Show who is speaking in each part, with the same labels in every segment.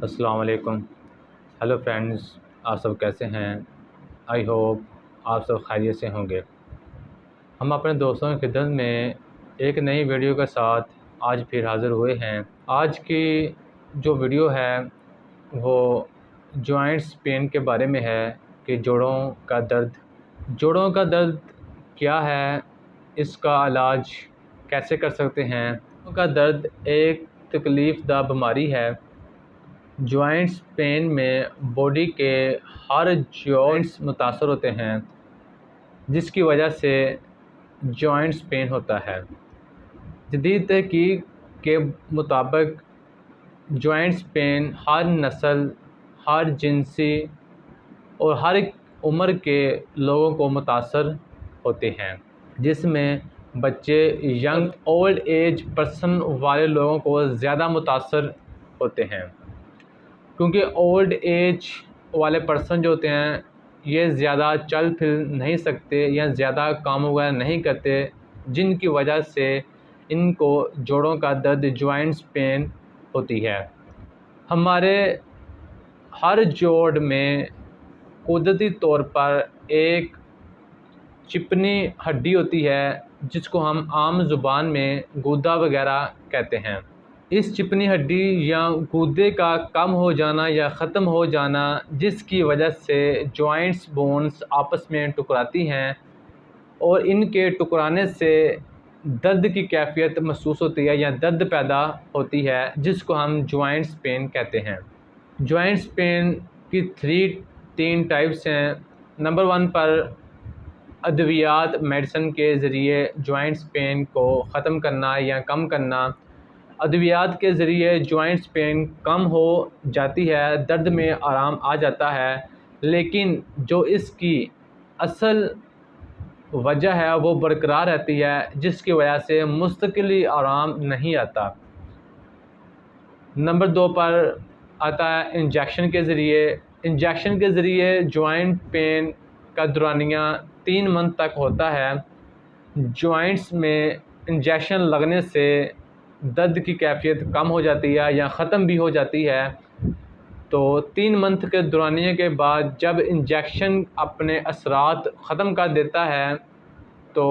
Speaker 1: अस्सलाम वालेकुम। Hello friends, आप सब कैसे हैं? आई होप आप सब खैरियत से होंगे। हम अपने दोस्तों की खिदमत में एक नई वीडियो के साथ आज फिर हाज़िर हुए हैं। आज की जो वीडियो है वो जॉइंट्स पेन के बारे में है कि जोड़ों का दर्द क्या है, इसका इलाज कैसे कर सकते हैं। जोड़ों का दर्द एक तकलीफ़दा बीमारी है। जॉइंट्स पेन में बॉडी के हर जॉइंट्स मुतासर होते हैं, जिसकी वजह से जॉइंट्स पेन होता है। जदीद तहकीक के मुताबिक जॉइंट्स पेन हर नस्ल, हर जिनसी और हर एक उम्र के लोगों को मुतासर होते हैं, जिसमें बच्चे, यंग, ओल्ड एज पर्सन वाले लोगों को ज़्यादा मुतासर होते हैं, क्योंकि ओल्ड एज वाले पर्सन जो होते हैं ये ज़्यादा चल फिर नहीं सकते या ज़्यादा काम वगैरह नहीं करते, जिनकी वजह से इनको जोड़ों का दर्द, जॉइंट्स पेन होती है। हमारे हर जोड़ में कुदरती तौर पर एक चिकनी हड्डी होती है, जिसको हम आम ज़ुबान में गूदा वगैरह कहते हैं। इस चिकनी हड्डी या गूदे का कम हो जाना या ख़त्म हो जाना, जिसकी वजह से जॉइंट्स बोन्स आपस में टकराती हैं और इनके टकराने से दर्द की कैफियत महसूस होती है या दर्द पैदा होती है, जिसको हम जॉइंट्स पेन कहते हैं। जॉइंट्स पेन की तीन टाइप्स हैं। नंबर 1 पर अद्वियात मेडिसिन के ज़रिए जॉइंट्स पेन को ख़त्म करना या कम करना। अद्वियात के ज़रिए जॉइंट्स पेन कम हो जाती है, दर्द में आराम आ जाता है, लेकिन जो इसकी असल वजह है वो बरकरार रहती है, जिसकी वजह से मुस्तकिल आराम नहीं आता। नंबर 2 पर आता है इंजेक्शन के ज़रिए। इंजेक्शन के ज़रिए जॉइंट पेन का दौरानिया 3 मंथ तक होता है। जॉइंट्स में इंजेक्शन लगने से दर्द की कैफियत कम हो जाती है या ख़त्म भी हो जाती है। तो 3 मंथ के दौरानिए के बाद जब इंजेक्शन अपने असरात ख़त्म कर देता है तो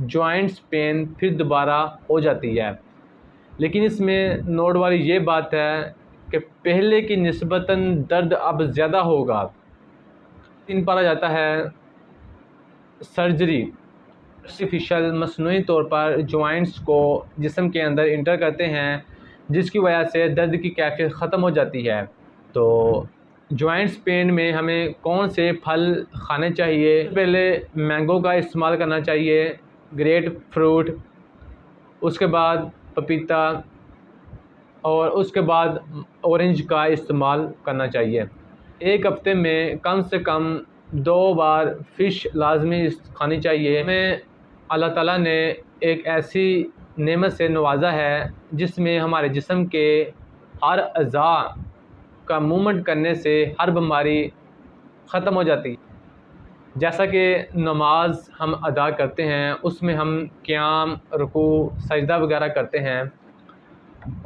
Speaker 1: जॉइंट्स पेन फिर दोबारा हो जाती है। लेकिन इसमें नोट वाली ये बात है कि पहले की निस्बतन दर्द अब ज़्यादा होगा। इन पर आ जाता है सर्जरी। आर्टिफिशियल मसनूई तौर पर जॉइंट्स को जिस्म के अंदर इंटर करते हैं, जिसकी वजह से दर्द की कैफियत ख़त्म हो जाती है। तो जॉइंट्स पेन में हमें कौन से फल खाने चाहिए? पहले मैंगो का इस्तेमाल करना चाहिए, ग्रेट फ्रूट, उसके बाद पपीता और उसके बाद ऑरेंज का इस्तेमाल करना चाहिए। एक हफ़्ते में कम से कम 2 बार फ़िश लाजमी खानी चाहिए। हमें अल्लाह ताला ने एक ऐसी नेमत से नवाजा है जिसमें हमारे जिस्म के हर अज़ा का मूवमेंट करने से हर बीमारी ख़त्म हो जाती है। जैसा कि नमाज हम अदा करते हैं, उसमें हम क़याम, रुकू, सजदा वगैरह करते हैं,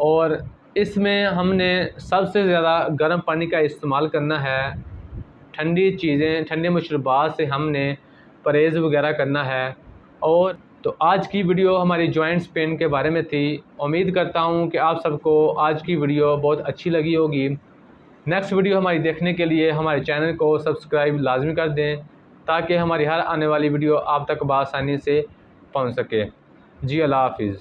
Speaker 1: और इसमें हमने सबसे ज़्यादा गर्म पानी का इस्तेमाल करना है। ठंडी चीज़ें, ठंडे मशरूबात से हमने परहेज़ वगैरह करना है। और तो आज की वीडियो हमारी जॉइंट्स पेन के बारे में थी। उम्मीद करता हूँ कि आप सबको आज की वीडियो बहुत अच्छी लगी होगी। नेक्स्ट वीडियो हमारी देखने के लिए हमारे चैनल को सब्सक्राइब लाजमी कर दें, ताकि हमारी हर आने वाली वीडियो आप तक बआसानी से पहुँच सके। जी, अल्लाह हाफ़िज़।